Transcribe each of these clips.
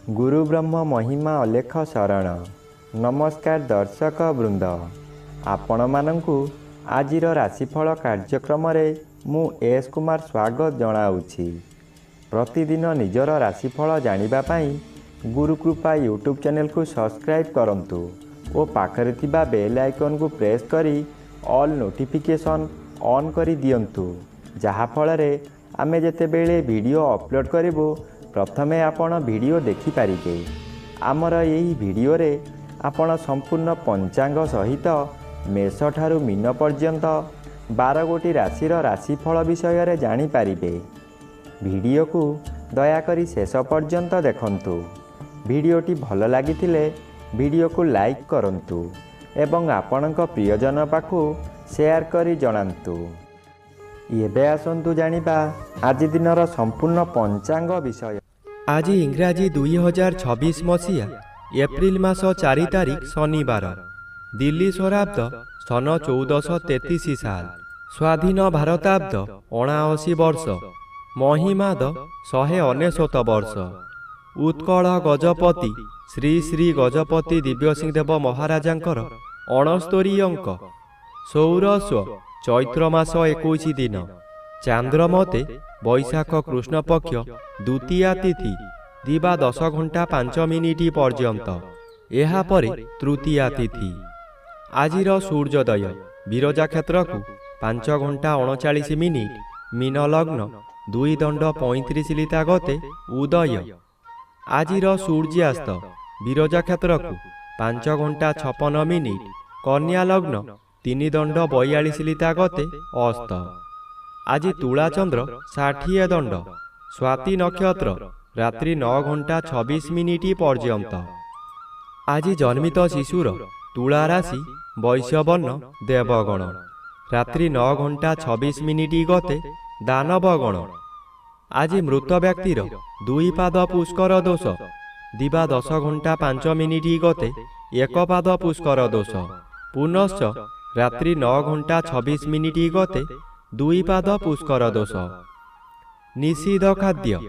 गुरु ब्रह्म महिमा अलेख शरण। नमस्कार दर्शक वृंद, आपण मानंकु आजिर राशिफल कार्यक्रम मु एस कुमार स्वागत जनाऊँगी। प्रतिदिन निजर राशिफल जानिबा पाई गुरुकृपा यूट्यूब चैनल को सब्सक्राइब करंतु और पाखरे थिबा बेल आइकन को प्रेस करी ऑल नोटिफिकेशन ऑन करी दियंतु, जहा फଳରେ आमे जेतेबेले वीडियो अपलोड करिवो प्रथमे आपण वीडियो देखि पारिबे। आमर यही वीडियो रे आपण संपूर्ण पंचांग सहित मेष ठारू मीन पर्यंत 12 गोटी राशिर राशिफल विषय रे जानि पारिबे। वीडियो को दयाकरी शेष पर्यंत देखंतु। वीडियोटी भल लागिथिले वीडियो को लाइक करंतु एवं आपणक प्रियजन पाखु शेयर करी जणांतु। एबे आसंतु जानिबा आज दिनर संपूर्ण पंचांग विषय। आज इंग्राजी 2026 मसीहा एप्रिल मास 4 तारिख शनिवार। दिल्ली स्वराब्द सन 1433 साल। स्वाधीन भारताब्द 79 वर्ष। महिमाद 199 वर्ष। उत्कल गजपति श्री श्री गजपति दिव्यसिंहदेव महाराजांकर 69 अंक। सौरस्व चैत्र मास 21 दिन। चांद्रमते बैशाख कृष्ण पक्ष द्वितीया तिथि दिवा 10 घंटा 5 मिनिट पर्यंत। एहा परे तृतीया तिथि। आजिर सूर्योदय विरजा क्षेत्र को 5 घंटा 39 मिनिट मीन लग्न 2 दंड 35 लिता गते उदय। आजिर सूर्यास्त विरजा क्षेत्र को 5 घंटा 56 मिनिट कन्या लग्न 3 दंड 42 लिता गते अस्त। आज तुला चंद्र 60 दंड। स्वाति नक्षत्र रात्रि 9 घंटा 26 मिनिट पर्यंत। आज जन्मित शिशुर तुला राशि वैश्यवर्ण देवगण। रात्रि 9 घंटा 26 मिनिट गते दानवगण। आज मृत व्यक्तिर 2 पाद पुष्कर दोष। दिवा 10 घंटा 5 मिनिट गते 1 पाद पुष्कर दोष। पुनश्च रात्रि 9 घंटा 26 मिनिट गते 2 पाद पुष्कर दोष। निषिद्ध खाद्य।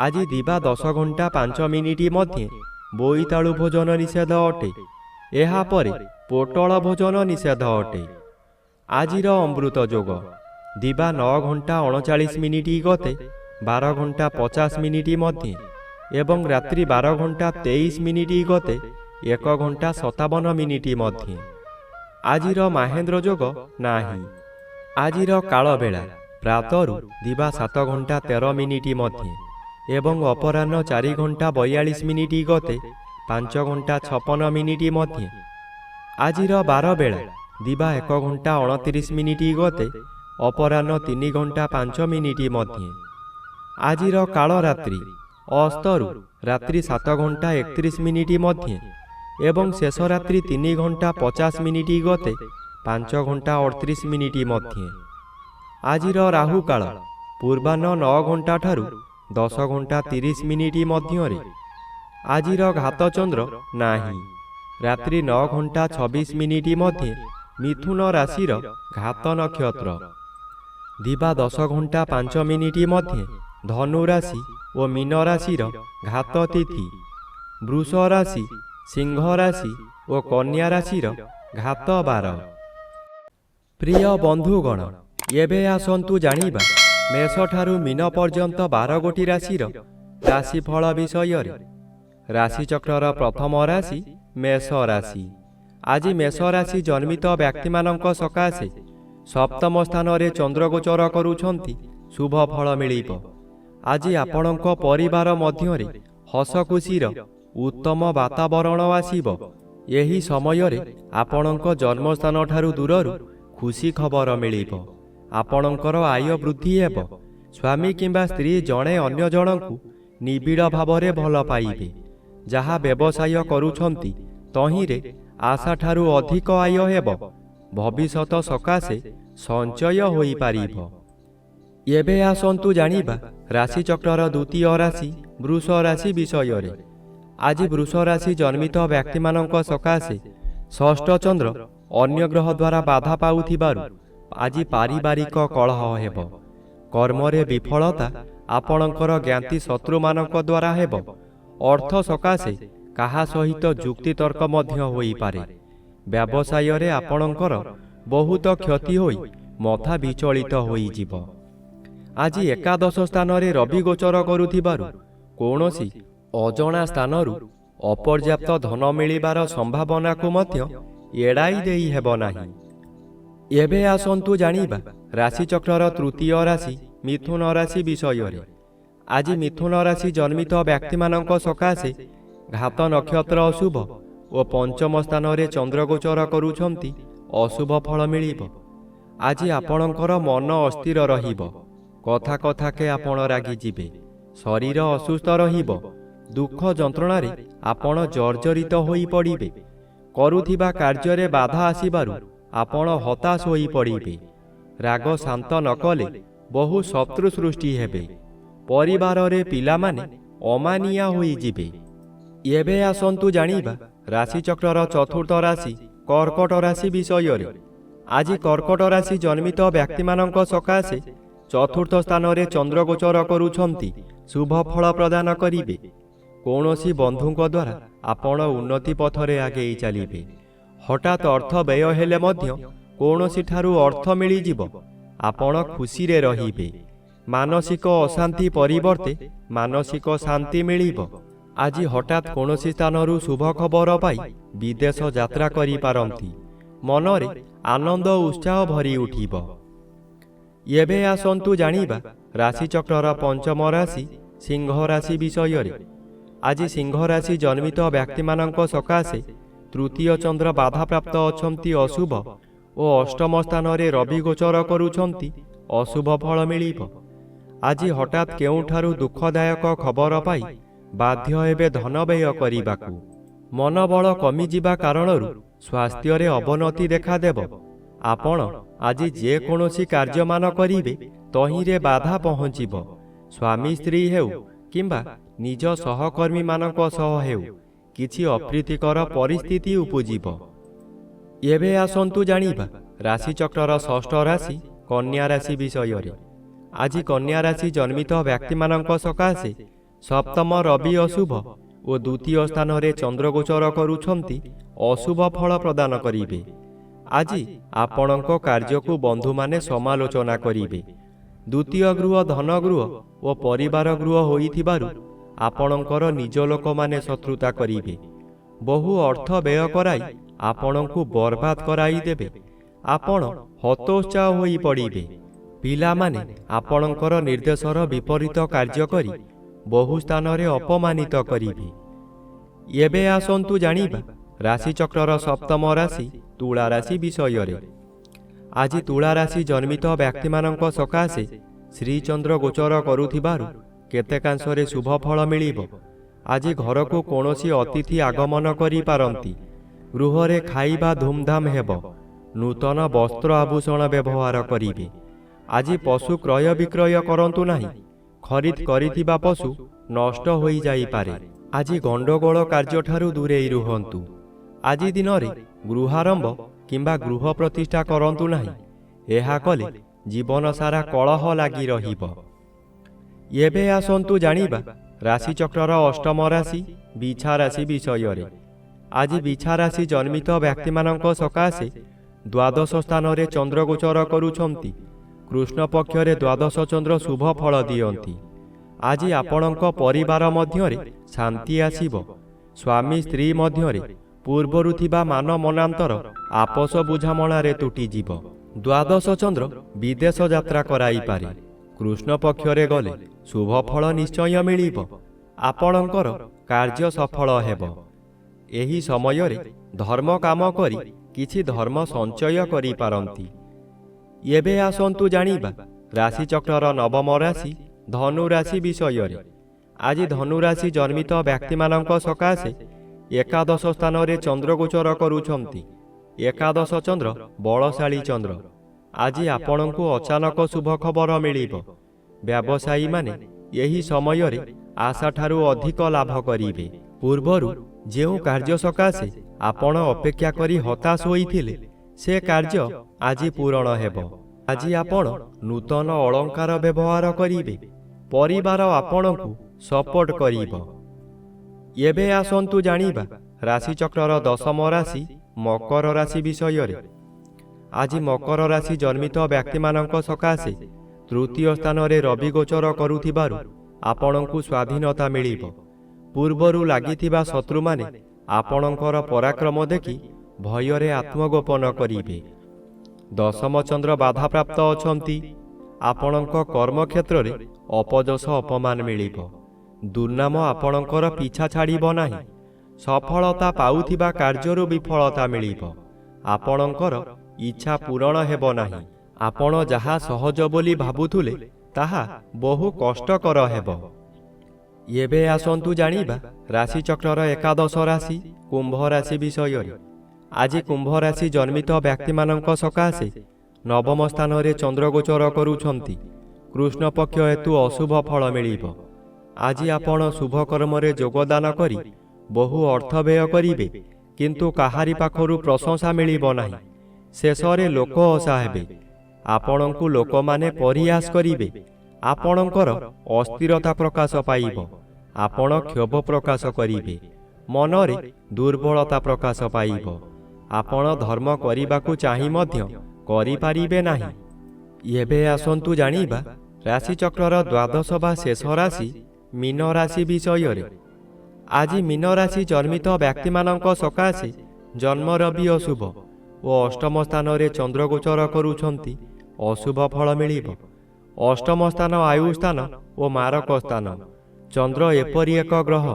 आज दिवा 10 घंटा 5 मिनिट मध्य बोईतालु भोजन निषेध अटे। एहा परे पोटल भोजन निषेध अटे। आजिर अमृत जोग दिवा 9 घंटा 39 मिनिट गते 12 घंटा 50 मिनिट मध्य एवं रात्रि 12 घंटा 23 मिनिट गते 1 घंटा 57 मिनिट मध्य। आजिर महेंद्र जोग नाही। आजिर काल बेला प्रातरु दिवा 7 घंटा 13 मिनिट मध्य एवं अपराह्न 4 घंटा 42 मिनिट गते 5 घंटा 56 मिनिट मध्य। आजिर 12 बेला दिवा 1 घंटा 29 मिनिट गते अपराह्न 3 घंटा 5 मिनिट मध्य। आजिर काल रात्रि अस्तरु रात्रि 7 घंटा 31 मिनिट मध्य एवं शेष रात्रि 3 घंटा 50 मिनिट गते 5 घंटा 38 मिनिट मध्य। आजिर राहु काल पूर्वाह्न 9 घंटा ठारू 10 घंटा 30 मिनिट मध्य। आजिर घात चंद्र नाही। रात्रि 9 घंटा 26 मिनिट मध्य मिथुन राशिर घात नक्षत्र। दिवा 10 घंटा 5 मिनिट मध्य धनु राशि और मीन राशिर घात तिथि। वृष राशि सिंह राशि और कन्या राशिर घात 12। प्रिय बंधुगण, एबे आसंतु जानिबा मेष ठारू मीन पर्यंत 12 गोटी राशिर राशिफल विषय रे। राशिचक्रर प्रथम राशि मेष राशि। आज मेष राशि जन्मित व्यक्ति मानक सकाशे सप्तम स्थान रे चंद्र गोचर करूछंती शुभ फल मिलिब। आज आपणक परिवार मध्य रे हस खुशीर उत्तम वातावरण आसीब। यही समय रे आपणक जन्मस्थान ठारू दूररु खुशी खबर मिलिब। आपणकर आय वृद्धि हेब। स्वामी किंबा स्त्री जणे अन्य जनकु निबिड़ भावरे भल पाइबे। जहा व्यवसाय करूछंती तहिरे आशा ठारू अधिक आय हेब। भविष्यत सकाशे संचय होई पारिब। एबे आसंतु जानिबा राशिचक्रर द्वितीय राशि वृष राशि विषय रे। आज वृष राशि जन्मित व्यक्ति मानक सकाशे षष्ठ चंद्र अन्य ग्रह द्वारा बाधा पाउथिबारु आज पारिवारिक कलह हेब। कर्मरे विफलता आपणकर ज्ञाति शत्रु मानक द्वारा हेब। ଅର୍ଥ ସକାଶେ କାହା ସହିତ ଯୁକ୍ତିତର୍କ ମଧ୍ୟ ହୋଇପାରେ। ବ୍ୟବସାୟରେ ଆପଣଙ୍କର ବହୁତ କ୍ଷତି ହୋଇ ମଥା ବିଚଳିତ ହୋଇଯିବ। ଆଜି ଏକାଦଶ ସ୍ଥାନରେ ରବି ଗୋଚର କରୁଥିବାରୁ କୌଣସି ଅଜଣା ସ୍ଥାନରୁ ଅପର୍ଯ୍ୟାପ୍ତ ଧନ ମିଳିବାର ସମ୍ଭାବନାକୁ ମଧ୍ୟ ଏଡ଼ାଇ ଦେଇ ହେବ ନାହିଁ। ଏବେ ଆସନ୍ତୁ ଜାଣିବା ରାଶିଚକ୍ରର ତୃତୀୟ ରାଶି ମିଥୁନ ରାଶି ବିଷୟରେ। ଆଜି ମିଥୁନ ରାଶି ଜନ୍ମିତ ବ୍ୟକ୍ତିମାନଙ୍କ ସକାଶେ ଘାତ ନକ୍ଷତ୍ର ଅଶୁଭ ଓ ପଞ୍ଚମ ସ୍ଥାନରେ ଚନ୍ଦ୍ରଗୋଚର କରୁଛନ୍ତି ଅଶୁଭ ଫଳ ମିଳିବ। ଆଜି ଆପଣଙ୍କର ମନ ଅସ୍ଥିର ରହିବ। କଥା କଥାକେ ଆପଣ ରାଗିଯିବେ। ଶରୀର ଅସୁସ୍ଥ ରହିବ। ଦୁଃଖ ଯନ୍ତ୍ରଣାରେ ଆପଣ ଜର୍ଜରିତ ହୋଇପଡ଼ିବେ। କରୁଥିବା କାର୍ଯ୍ୟରେ ବାଧା ଆସିବାରୁ ଆପଣ ହତାଶ ହୋଇପଡ଼ିବେ। ରାଗ ଶାନ୍ତ ନ କଲେ ବହୁ ଶତ୍ରୁ ସୃଷ୍ଟି ହେବେ। ପରିବାରରେ ପିଲାମାନେ ଅମାନିଆ ହୋଇଯିବେ। ଏବେ ଆସନ୍ତୁ ଜାଣିବା ରାଶିଚକ୍ରର ଚତୁର୍ଥ ରାଶି କର୍କଟ ରାଶି ବିଷୟରେ। ଆଜି କର୍କଟ ରାଶି ଜନ୍ମିତ ବ୍ୟକ୍ତିମାନଙ୍କ ସକାଶେ ଚତୁର୍ଥ ସ୍ଥାନରେ ଚନ୍ଦ୍ରଗୋଚର କରୁଛନ୍ତି ଶୁଭ ଫଳ ପ୍ରଦାନ କରିବେ। କୌଣସି ବନ୍ଧୁଙ୍କ ଦ୍ୱାରା ଆପଣ ଉନ୍ନତି ପଥରେ ଆଗେଇ ଚାଲିବେ। ହଠାତ୍ ଅର୍ଥ ବ୍ୟୟ ହେଲେ ମଧ୍ୟ କୌଣସିଠାରୁ ଅର୍ଥ ମିଳିଯିବ। ଆପଣ ଖୁସିରେ ରହିବେ। ମାନସିକ ଅଶାନ୍ତି ପରିବର୍ତ୍ତେ ମାନସିକ ଶାନ୍ତି ମିଳିବ। ଆଜି ହଠାତ୍ କୌଣସି ସ୍ଥାନରୁ ଶୁଭ ଖବର ପାଇ ବିଦେଶ ଯାତ୍ରା କରିପାରନ୍ତି। ମନରେ ଆନନ୍ଦ ଉତ୍ସାହ ଭରି ଉଠିବ। ଏବେ ଆସନ୍ତୁ ଜାଣିବା ରାଶିଚକ୍ରର ପଞ୍ଚମ ରାଶି ସିଂହ ରାଶି ବିଷୟରେ। ଆଜି ସିଂହ ରାଶି ଜନ୍ମିତ ବ୍ୟକ୍ତିମାନଙ୍କ ସକାଶେ ତୃତୀୟ ଚନ୍ଦ୍ର ବାଧାପ୍ରାପ୍ତ ଅଛନ୍ତି ଅଶୁଭ ଓ ଅଷ୍ଟମ ସ୍ଥାନରେ ରବି ଗୋଚର କରୁଛନ୍ତି ଅଶୁଭ ଫଳ ମିଳିବ। ଆଜି ହଠାତ୍ କେଉଁଠାରୁ ଦୁଃଖଦାୟକ ଖବର ପାଇ ବାଧ୍ୟ ହେବେ ଧନ ବ୍ୟୟ କରିବାକୁ। ମନୋବଳ କମିଯିବା କାରଣରୁ ସ୍ୱାସ୍ଥ୍ୟରେ ଅବନତି ଦେଖାଦେବ। ଆପଣ ଆଜି ଯେକୌଣସି କାର୍ଯ୍ୟମାନ କରିବେ ତହିଁରେ ବାଧା ପହଞ୍ଚିବ। ସ୍ୱାମୀ ସ୍ତ୍ରୀ ହେଉ କିମ୍ବା ନିଜ ସହକର୍ମୀମାନଙ୍କ ସହ ହେଉ କିଛି ଅପ୍ରୀତିକର ପରିସ୍ଥିତି ଉପୁଜିବ। ଏବେ ଆସନ୍ତୁ ଜାଣିବା ରାଶିଚକ୍ରର ଷଷ୍ଠ ରାଶି କନ୍ୟା ରାଶି ବିଷୟରେ। ଆଜି କନ୍ୟା ରାଶି ଜନ୍ମିତ ବ୍ୟକ୍ତିମାନଙ୍କ ସକାଶେ ସପ୍ତମ ରବି ଅଶୁଭ ଓ ଦ୍ୱିତୀୟ ସ୍ଥାନରେ ଚନ୍ଦ୍ରଗୋଚର କରୁଛନ୍ତି ଅଶୁଭ ଫଳ ପ୍ରଦାନ କରିବେ। ଆଜି ଆପଣଙ୍କ କାର୍ଯ୍ୟକୁ ବନ୍ଧୁମାନେ ସମାଲୋଚନା କରିବେ। ଦ୍ୱିତୀୟ ଗୃହ ଧନ ଗୃହ ଓ ପରିବାର ଗୃହ ହୋଇଥିବାରୁ ଆପଣଙ୍କର ନିଜ ଲୋକମାନେ ଶତ୍ରୁତା କରିବେ। ବହୁ ଅର୍ଥ ବ୍ୟୟ କରାଇ ଆପଣଙ୍କୁ ବର୍ବାଦ କରାଇ ଦେବେ। ଆପଣ ହତୋତ୍ସାହ ହୋଇପଡ଼ିବେ। ପିଲାମାନେ ଆପଣଙ୍କର ନିର୍ଦ୍ଦେଶର ବିପରୀତ କାର୍ଯ୍ୟ କରି ବହୁ ସ୍ଥାନରେ ଅପମାନିତ କରିବେ। ଏବେ ଆସନ୍ତୁ ଜାଣିବା ରାଶିଚକ୍ରର ସପ୍ତମ ରାଶି ତୁଳା ରାଶି ବିଷୟରେ। ଆଜି ତୁଳା ରାଶି ଜନ୍ମିତ ବ୍ୟକ୍ତିମାନଙ୍କ ସକାଶେ ଶ୍ରୀଚନ୍ଦ୍ର ଗୋଚର କରୁଥିବାରୁ କେତେକାଂଶରେ ଶୁଭ ଫଳ ମିଳିବ। ଆଜି ଘରକୁ କୌଣସି ଅତିଥି ଆଗମନ କରିପାରନ୍ତି। ଗୃହରେ ଖାଇବା ଧୁମଧାମ ହେବ। ନୂତନ ବସ୍ତ୍ର ଆଭୂଷଣ ବ୍ୟବହାର କରିବେ। ଆଜି ପଶୁ କ୍ରୟ ବିକ୍ରୟ କରନ୍ତୁ ନାହିଁ। ଖରିଦ କରିଥିବା ପଶୁ ନଷ୍ଟ ହୋଇଯାଇପାରେ। ଆଜି ଗଣ୍ଡଗୋଳ କାର୍ଯ୍ୟଠାରୁ ଦୂରେଇ ରୁହନ୍ତୁ। ଆଜି ଦିନରେ ଗୃହାରମ୍ଭ କିମ୍ବା ଗୃହ ପ୍ରତିଷ୍ଠା କରନ୍ତୁ ନାହିଁ। ଏହା କଲେ ଜୀବନ ସାରା କଳହ ଲାଗି ରହିବ। ଏବେ ଆସନ୍ତୁ ଜାଣିବା ରାଶିଚକ୍ରର ଅଷ୍ଟମ ରାଶି ବିଛା ରାଶି ବିଷୟରେ। ଆଜି ବିଛା ରାଶି ଜନ୍ମିତ ବ୍ୟକ୍ତିମାନଙ୍କ ସକାଶେ ଦ୍ୱାଦଶ ସ୍ଥାନରେ ଚନ୍ଦ୍ରଗୋଚର କରୁଛନ୍ତି। କୃଷ୍ଣ ପକ୍ଷରେ ଦ୍ୱାଦଶ ଚନ୍ଦ୍ର ଶୁଭ ଫଳ ଦିଅନ୍ତି। ଆଜି ଆପଣଙ୍କ ପରିବାର ମଧ୍ୟରେ ଶାନ୍ତି ଆସିବ। ସ୍ୱାମୀ ସ୍ତ୍ରୀ ମଧ୍ୟରେ ପୂର୍ବରୁ ଥିବା ମାନ ମନାନ୍ତର ଆପୋଷ ବୁଝାମଣାରେ ତୁଟିଯିବ। ଦ୍ୱାଦଶ ଚନ୍ଦ୍ର ବିଦେଶ ଯାତ୍ରା କରାଇପାରେ। କୃଷ୍ଣ ପକ୍ଷରେ ଗଲେ ଶୁଭ ଫଳ ନିଶ୍ଚୟ ମିଳିବ। ଆପଣଙ୍କର କାର୍ଯ୍ୟ ସଫଳ ହେବ। ଏହି ସମୟରେ ଧର୍ମ କାମ କରି କିଛି ଧର୍ମ ସଞ୍ଚୟ କରିପାରନ୍ତି। ଏବେ ଆସନ୍ତୁ ଜାଣିବା ରାଶିଚକ୍ରର ନବମ ରାଶି ଧନୁ ରାଶି ବିଷୟରେ। ଆଜି ଧନୁ ରାଶି ଜନ୍ମିତ ବ୍ୟକ୍ତିମାନଙ୍କ ସକାଶେ ଏକାଦଶ ସ୍ଥାନରେ ଚନ୍ଦ୍ରଗୋଚର କରୁଛନ୍ତି। ଏକାଦଶ ଚନ୍ଦ୍ର ବଳଶାଳୀ ଚନ୍ଦ୍ର। ଆଜି ଆପଣଙ୍କୁ ଅଚାନକ ଶୁଭ ଖବର ମିଳିବ। ବ୍ୟବସାୟୀମାନେ ଏହି ସମୟରେ ଆଶାଠାରୁ ଅଧିକ ଲାଭ କରିବେ। ପୂର୍ବରୁ ଯେଉଁ କାର୍ଯ୍ୟ ସକାଶେ ଆପଣ ଅପେକ୍ଷା କରି ହତାଶ ହୋଇଥିଲେ ସେ କାର୍ଯ୍ୟ ଆଜି ପୂରଣ ହେବ। ଆଜି ଆପଣ ନୂତନ ଅଳଙ୍କାର ବ୍ୟବହାର କରିବେ। ପରିବାର ଆପଣଙ୍କୁ ସପୋର୍ଟ କରିବ। ଏବେ ଆସନ୍ତୁ ଜାଣିବା ରାଶିଚକ୍ରର ଦଶମ ରାଶି ମକର ରାଶି ବିଷୟରେ। ଆଜି ମକର ରାଶି ଜନ୍ମିତ ବ୍ୟକ୍ତିମାନଙ୍କ ସକାଶେ ତୃତୀୟ ସ୍ଥାନରେ ରବି ଗୋଚର କରୁଥିବାରୁ ଆପଣଙ୍କୁ ସ୍ୱାଧୀନତା ମିଳିବ। ପୂର୍ବରୁ ଲାଗିଥିବା ଶତ୍ରୁମାନେ ଆପଣଙ୍କର ପରାକ୍ରମ ଦେଖି ଭୟରେ ଆତ୍ମଗୋପନ କରିବେ। ଦଶମ ଚନ୍ଦ୍ର ବାଧାପ୍ରାପ୍ତ ଅଛନ୍ତି। ଆପଣଙ୍କ କର୍ମକ୍ଷେତ୍ରରେ ଅପଯଶ ଅପମାନ ମିଳିବ। ଦୁର୍ନାମ ଆପଣଙ୍କର ପିଛା ଛାଡ଼ିବ ନାହିଁ। ସଫଳତା ପାଉଥିବା କାର୍ଯ୍ୟରୁ ବିଫଳତା ମିଳିବ। ଆପଣଙ୍କର ଇଚ୍ଛା ପୂରଣ ହେବ ନାହିଁ। ଆପଣ ଯାହା ସହଜ ବୋଲି ଭାବୁଥିଲେ ତାହା ବହୁ କଷ୍ଟକର ହେବ। ଏବେ ଆସନ୍ତୁ ଜାଣିବା ରାଶିଚକ୍ରର ଏକାଦଶ ରାଶି କୁମ୍ଭ ରାଶି ବିଷୟରେ। ଆଜି କୁମ୍ଭ ରାଶି ଜନ୍ମିତ ବ୍ୟକ୍ତିମାନଙ୍କ ସକାଶେ ନବମ ସ୍ଥାନରେ ଚନ୍ଦ୍ରଗୋଚର କରୁଛନ୍ତି। କୃଷ୍ଣପକ୍ଷ ହେତୁ ଅଶୁଭ ଫଳ ମିଳିବ। ଆଜି ଆପଣ ଶୁଭ କର୍ମରେ ଯୋଗଦାନ କରି ବହୁ ଅର୍ଥ ବ୍ୟୟ କରିବେ, କିନ୍ତୁ କାହାରି ପାଖରୁ ପ୍ରଶଂସା ମିଳିବ ନାହିଁ। ଶେଷରେ ଲୋକ ହସା ହେବେ। ଆପଣଙ୍କୁ ଲୋକମାନେ ପରିହାସ କରିବେ। ଆପଣଙ୍କର ଅସ୍ଥିରତା ପ୍ରକାଶ ପାଇବ। ଆପଣ କ୍ଷୋଭ ପ୍ରକାଶ କରିବେ। ମନରେ ଦୁର୍ବଳତା ପ୍ରକାଶ ପାଇବ। ଆପଣ ଧର୍ମ କରିବାକୁ ଚାହିଁ ମଧ୍ୟ କରିପାରିବେ ନାହିଁ। ଏବେ ଆସନ୍ତୁ ଜାଣିବା ରାଶିଚକ୍ରର ଦ୍ୱାଦଶ ବା ଶେଷ ରାଶି ମୀନ ରାଶି ବିଷୟରେ। ଆଜି ମୀନ ରାଶି ଜନ୍ମିତ ବ୍ୟକ୍ତିମାନଙ୍କ ସକାଶେ ଜନ୍ମ ରବି ଅଶୁଭ ଓ ଅଷ୍ଟମ ସ୍ଥାନରେ ଚନ୍ଦ୍ରଗୋଚର କରୁଛନ୍ତି। ଅଶୁଭ ଫଳ ମିଳିବ। ଅଷ୍ଟମ ସ୍ଥାନ ଆୟୁ ସ୍ଥାନ ଓ ମାରକ ସ୍ଥାନ। ଚନ୍ଦ୍ର ଏପରି ଏକ ଗ୍ରହ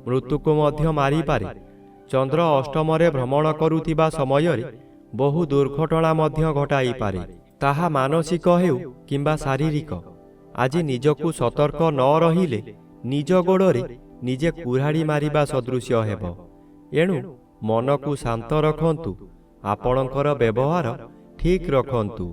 ମୃତ୍ୟୁକୁ ମଧ୍ୟ ମାରିପାରେ। ଚନ୍ଦ୍ର ଅଷ୍ଟମରେ ଭ୍ରମଣ କରୁଥିବା ସମୟରେ ବହୁ ଦୁର୍ଘଟଣା ମଧ୍ୟ ଘଟାଇପାରେ, ତାହା ମାନସିକ ହେଉ କିମ୍ବା ଶାରୀରିକ। ଆଜି ନିଜକୁ ସତର୍କ ନ ରହିଲେ ନିଜ ଗୋଡ଼ରେ ନିଜେ କୁରାଢ଼ି ମାରିବା ସଦୃଶ୍ୟ ହେବ। ଏଣୁ ମନକୁ ଶାନ୍ତ ରଖନ୍ତୁ। ଆପଣଙ୍କର ବ୍ୟବହାର ଠିକ୍ ରଖନ୍ତୁ।